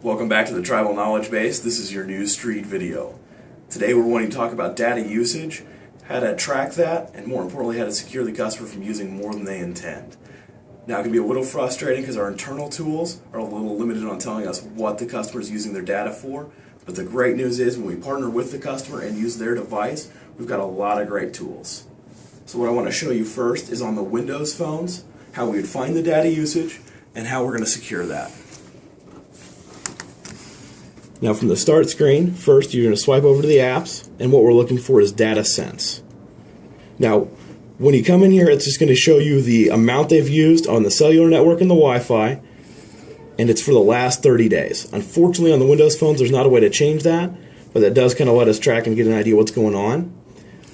Welcome back to the Tribal Knowledge Base. This is your News Street video. Today we're wanting to talk about data usage, how to track that, and more importantly how to secure the customer from using more than they intend. Now it can be a little frustrating because our internal tools are a little limited on telling us what the customer is using their data for, but the great news is when we partner with the customer and use their device, we've got a lot of great tools. So what I want to show you first is on the Windows phones, how we would find the data usage and how we're going to secure that. Now from the start screen, first you're going to swipe over to the apps, and what we're looking for is Data Sense. Now when you come in here, it's just going to show you the amount they've used on the cellular network and the Wi-Fi, and it's for the last 30 days. Unfortunately on the Windows phones there's not a way to change that, but that does kind of let us track and get an idea what's going on.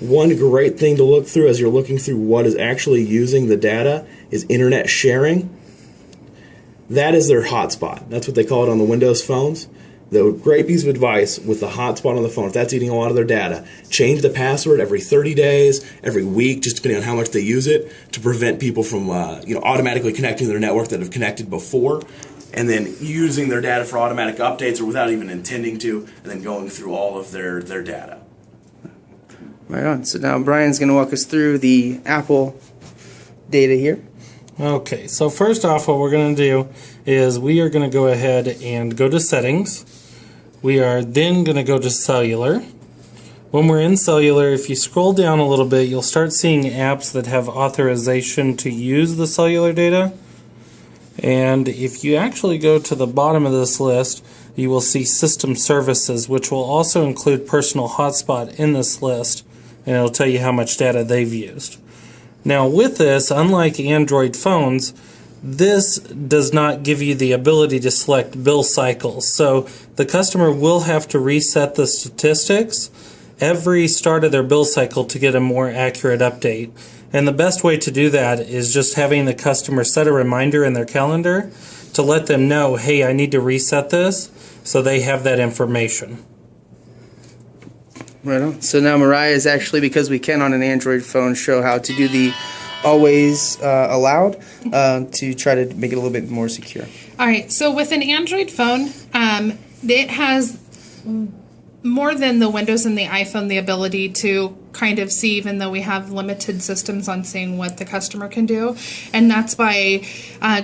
One great thing to look through as you're looking through what is actually using the data is internet sharing. That is their hotspot. That's what they call it on the Windows phones. The great piece of advice with the hotspot on the phone, if that's eating a lot of their data, change the password every 30 days, every week, just depending on how much they use it, to prevent people from automatically connecting to their network that have connected before, and then using their data for automatic updates or without even intending to, and then going through all of their data. Right on. So now Brian's going to walk us through the Apple data here. Okay, so first off what we're going to do is we are going to go ahead and go to Settings. We are then going to go to Cellular. When we're in Cellular, if you scroll down a little bit, you'll start seeing apps that have authorization to use the cellular data. And if you actually go to the bottom of this list, you will see System Services, which will also include Personal Hotspot in this list, and it'll tell you how much data they've used. Now with this, unlike Android phones, this does not give you the ability to select bill cycles. So the customer will have to reset the statistics every start of their bill cycle to get a more accurate update. And the best way to do that is just having the customer set a reminder in their calendar to let them know, hey, I need to reset this, so they have that information. Right on. So now Mariah is actually, because we can on an Android phone, show how to do the always allowed to try to make it a little bit more secure. All right, so with an Android phone, it has more than the Windows and the iPhone the ability to kind of see, even though we have limited systems on seeing what the customer can do, and that's by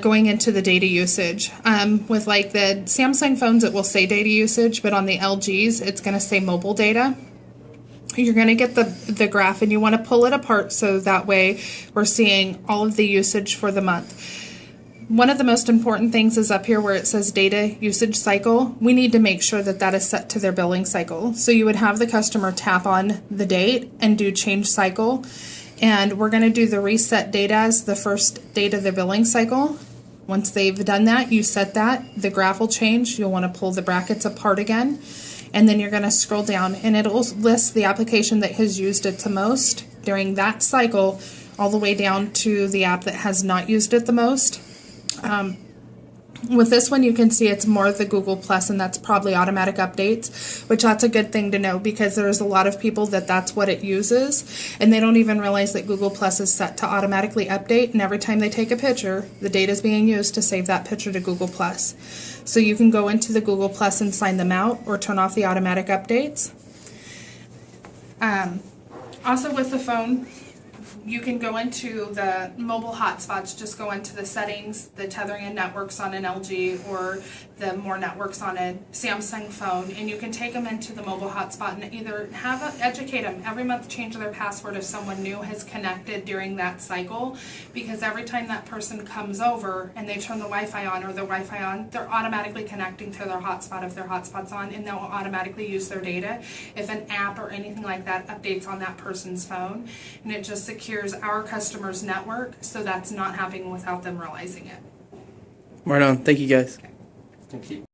going into the data usage. With like the Samsung phones, it will say data usage, but on the LGs, it's going to say mobile data. You're going to get the graph, and you want to pull it apart so that way we're seeing all of the usage for the month. One of the most important things is up here where it says data usage cycle. We need to make sure that that is set to their billing cycle. So you would have the customer tap on the date and do change cycle, and we're going to do the reset data as the first date of the billing cycle. Once they've done that, you set that, the graph will change. You'll want to pull the brackets apart again. And then you're going to scroll down, and it'll list the application that has used it the most during that cycle, all the way down to the app that has not used it the most. With this one, you can see it's more the Google Plus, and that's probably automatic updates, which that's a good thing to know because there's a lot of people that's what it uses, and they don't even realize that Google Plus is set to automatically update, and every time they take a picture, the data is being used to save that picture to Google Plus. So you can go into the Google Plus and sign them out or turn off the automatic updates. Also with the phone, you can go into the mobile hotspots, just go into the settings, the tethering and networks on an LG or the more networks on a Samsung phone, and you can take them into the mobile hotspot and either educate them every month, change their password if someone new has connected during that cycle, because every time that person comes over and they turn the Wi-Fi on or their Wi-Fi on, they're automatically connecting to their hotspot if their hotspot's on, and they'll automatically use their data if an app or anything like that updates on that person's phone, and it just secures our customers' network, so that's not happening without them realizing it. Right on. Thank you guys. Thank you.